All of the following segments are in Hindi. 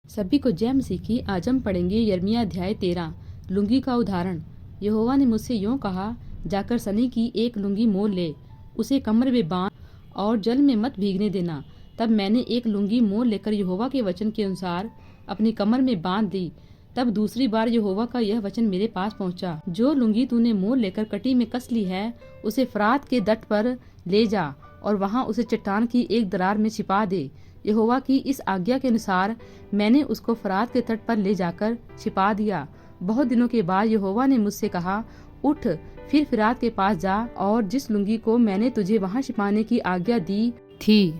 सभी को जय मसीह की। आज हम पढ़ेंगे यिर्मयाह अध्याय 13। लुंगी का उदाहरण। यहोवा ने मुझसे यूं कहा, जाकर सनी की एक लुंगी मोल ले, उसे कमर में बांध और जल में मत भीगने देना। तब मैंने एक लुंगी मोल लेकर यहोवा के वचन के अनुसार अपनी कमर में बांध दी। तब दूसरी बार यहोवा का यह वचन मेरे पास पहुंचा, जो लुंगी तूने मोल लेकर कटी में कस ली है, उसे फरात के तट पर ले जा और वहां उसे चट्टान की एक दरार में छिपा दे। यहोवा की इस आज्ञा के अनुसार मैंने उसको फरात के तट पर ले जाकर छिपा दिया। बहुत दिनों के बाद यहोवा ने मुझसे कहा, उठ, फिर फरात के पास जा और जिस लुंगी को मैंने तुझे वहां छिपाने की आज्ञा दी थी,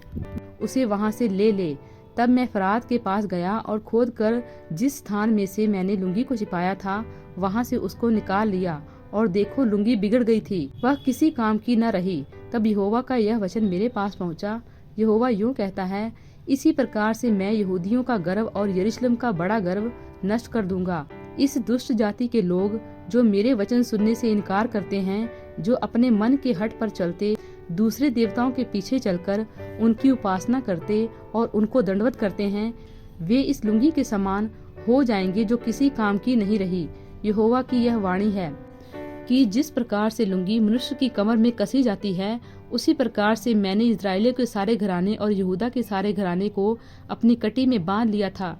उसे वहां से ले ले। तब मैं फरात के पास गया और खोद कर जिस स्थान में से मैंने लुंगी को छिपाया था, वहां से उसको निकाल लिया, और देखो, लुंगी बिगड़ गई थी, वह किसी काम की न रही। तब यहोवा का यह वचन मेरे पास पहुंचा। यहोवा यूं कहता है, इसी प्रकार से मैं यहूदियों का गर्व और यरूशलेम का बड़ा गर्व नष्ट कर दूंगा। इस दुष्ट जाति के लोग जो मेरे वचन सुनने से इनकार करते हैं, जो अपने मन के हठ पर चलते, दूसरे देवताओं के पीछे चलकर उनकी उपासना करते और उनको दंडवत करते हैं, वे इस लुंगी के समान हो जाएंगे जो किसी काम की नहीं रही। यहोवा की यह वाणी है कि जिस प्रकार से लुंगी मनुष्य की कमर में कसी जाती है, उसी प्रकार से मैंने इस्राएलियों के सारे घराने और यहूदा के सारे घराने को अपनी कटी में बांध लिया था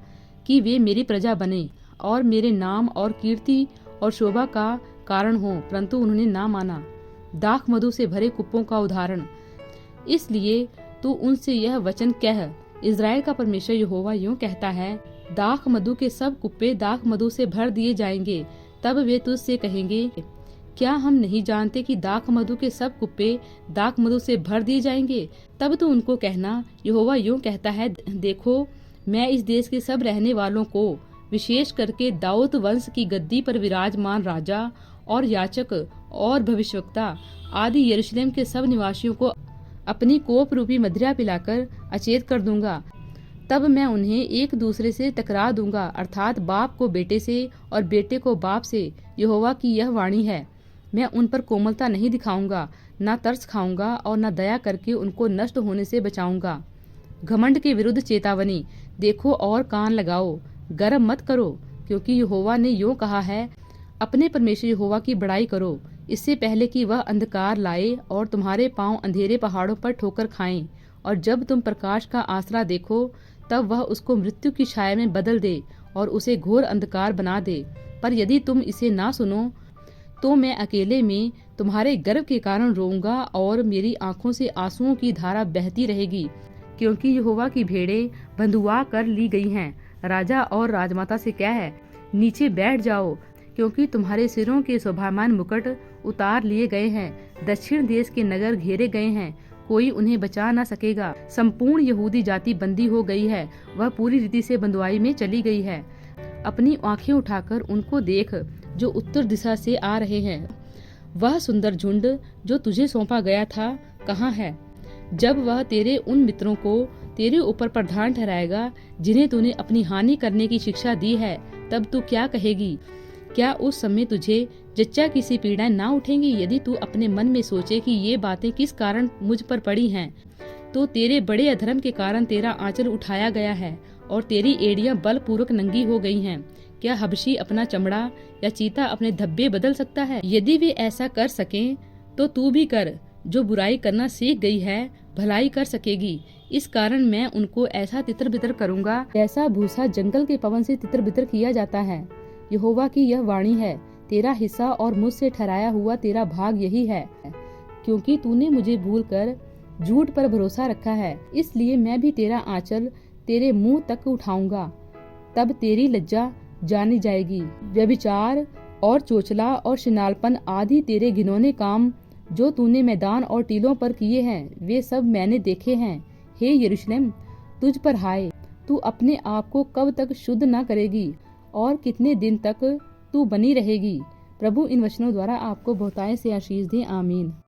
कि वे मेरी प्रजा बने और मेरे नाम और कीर्ति और शोभा का कारण हो, परंतु उन्होंने ना माना। दाख मधु से भरे कुप्पों का उदाहरण। इसलिए तू उनसे यह वचन कह, इज़राइल का परमेश्वर यहोवा यूं कहता है, दाख मधु के सब कुप्पे दाख मधु से भर दिए जाएंगे। तब वे तुझसे कहेंगे, क्या हम नहीं जानते कि दाख मधु के सब कुप्पे दाख मधु से भर दिए जाएंगे? तब तो उनको कहना, यहोवा यूं कहता है, देखो, मैं इस देश के सब रहने वालों को, विशेष करके दाऊद वंश की गद्दी पर विराजमान राजा और याचक और भविष्यवक्ता आदि यरूशलेम के सब निवासियों को अपनी कोप रूपी मदिरा पिलाकर अचेत कर दूंगा। तब मैं उन्हें एक दूसरे से टकरा दूंगा, अर्थात बाप को बेटे से और बेटे को बाप से। यहोवा की यह वाणी है, मैं उन पर कोमलता नहीं दिखाऊंगा, न तरस खाऊंगा और न दया करके उनको नष्ट होने से बचाऊंगा। घमंड के विरुद्ध चेतावनी। देखो और कान लगाओ, गर्व मत करो, क्योंकि यहोवा ने यूं कहा है, अपने परमेश्वर यहोवा की बड़ाई करो, इससे पहले कि वह अंधकार लाए और तुम्हारे पांव अंधेरे पहाड़ों पर ठोकर खाएं। और जब तुम प्रकाश का आसरा देखो, तब वह उसको मृत्यु की छाया में बदल दे और उसे घोर अंधकार बना दे। पर यदि तुम इसे ना सुनो, तो मैं अकेले में तुम्हारे गर्व के कारण रोऊंगा और मेरी आंखों से आंसुओं की धारा बहती रहेगी, क्योंकि यहोवा की भेड़ें बंधुआ कर ली गई हैं। राजा और राजमाता से क्या है, नीचे बैठ जाओ, क्योंकि तुम्हारे सिरों के शोभायमान मुकुट उतार लिए गए हैं। दक्षिण देश के नगर घेरे गए हैं, कोई उन्हें बचा न सकेगा। संपूर्ण यहूदी जाति बंदी हो गई है, वह पूरी रीति से बंधुआई में चली गई है। अपनी आंखें उठाकर उनको देख जो उत्तर दिशा से आ रहे हैं। वह सुंदर झुंड जो तुझे सौंपा गया था कहाँ है? जब वह तेरे उन मित्रों को तेरे ऊपर प्रधान ठहराएगा जिन्हें तूने अपनी हानि करने की शिक्षा दी है, तब तू क्या कहेगी? क्या उस समय तुझे जच्चा की सी पीड़ाएं ना उठेंगी? यदि तू अपने मन में सोचे कि ये बातें किस कारण मुझ पर पड़ी हैं, तो तेरे बड़े अधर्म के कारण तेरा आंचल उठाया गया है और तेरी एड़ियां बलपूर्वक नंगी हो गई हैं। क्या हबशी अपना चमड़ा या चीता अपने धब्बे बदल सकता है? यदि वे ऐसा कर सकें, तो तू भी कर। जो बुराई करना सीख गई है, भलाई कर सकेगी। इस कारण मैं उनको ऐसा तितर बितर करूंगा, जैसा भूसा जंगल के पवन से तितर बितर किया जाता है। यहोवा की यह वाणी है, तेरा हिस्सा और मुझसे ठहराया हुआ तेरा भाग यही है, क्योंकि तूने मुझे भूलकर झूठ पर भरोसा रखा है। इसलिए मैं भी तेरा आंचल तेरे मुंह तक उठाऊंगा, तब तेरी लज्जा जानी जाएगी। व्यभिचार और चोचला और शिनालपन आदि तेरे घिनौने काम जो तूने मैदान और टीलों पर किए हैं, वे सब मैंने देखे हैं। हे यरूशलेम, तुझ पर हाय, तू अपने आप को कब तक शुद्ध न करेगी और कितने दिन तक तू बनी रहेगी? प्रभु इन वचनों द्वारा आपको बहुतायत से आशीष दे। आमीन।